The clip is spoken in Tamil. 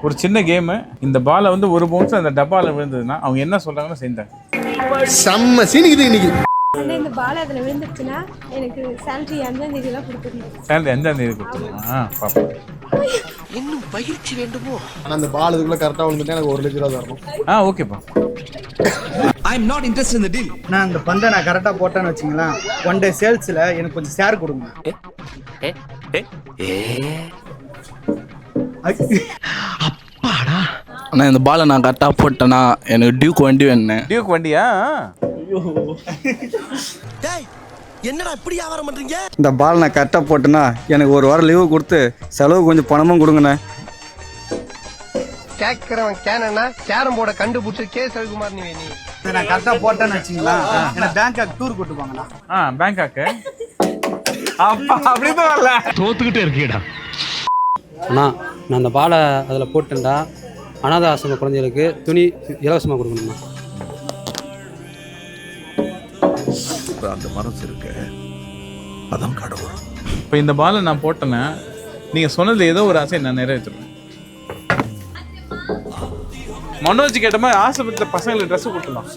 ஒரு சின்ன கேமு. இந்த பாலை வந்து ஒரு பவுன்ஸ் அந்த டப்பாவில் விழுந்ததுன்னா அவங்க என்ன சொல்றாங்கன்னு செஞ்சாங்க. செம்ம சீனிக்குது இன்னைக்கு. இந்த பால் அதில் விழுந்துருச்சுன்னா எனக்கு சேலரி 5ஆம் தேதியெல்லாம் கொடுத்துருந்தேன். சேலரி 5ஆம் தேதி கொடுத்துருவோம். பாப்போம். இன்னும் பயிற்சி வேண்டுமோ? ஆனால் அந்த பால் இதுக்குள்ள கரெக்டாக விழுந்துட்டு எனக்கு 1 லட்சம் ரூபா தரணும். ஓகேப்பா. I am not interested in the deal. நான் அந்த பந்தை நான் கரெக்டாக போட்டேன்னு வச்சுங்களேன், 1 டே சேல்ஸில் எனக்கு கொஞ்சம் ஷேர் கொடுங்க. அப்பாடா. ஆனால் இந்த பாலை நான் கரெக்டாக போட்டேன்னா எனக்கு டியூக் வண்டி வேணும். டியூக் வண்டியா? என்னடா இப்படி வியாபாரம் பண்றீங்க? இந்த பால் நான் கரெக்டாக போட்டேன்னா எனக்கு 1 வாரம் லீவு கொடுத்து செலவு கொஞ்சம் பணமும் கொடுங்கண்ணே. கேட்கிறவன் கேனா கேரம் போர்டை கண்டுபிடிச்சு ரவிக்குமார் நீ நான் கரெக்டாக போட்டேன்னு வச்சுங்களேன், எனக்கு பேங்காக் டூர் கூட்டு போங்கண்ணா. பேங்காக்கு அப்படிதான் வரல. தோத்துக்கிட்டே இருக்கீடா. அண்ணா நான் அந்த பாலை அதில் போட்டேன்டா, அனாதை ஆசிரம குழந்தைகளுக்கு துணி இலவசமாக கொடுக்கணும்ண்ணா. அந்த மனசு இருக்கு, அதான் கடவுள். இப்போ இந்த பாலை நான் போட்டேன்னா நீங்கள் சொன்னது ஏதோ ஒரு ஆசை நான் நிறைவேற்றுவேன். மனோஜ் கேட்ட மாதிரி ஆசிரமத்தில் பசங்களுக்கு ட்ரெஸ் கொடுத்துடலாம்.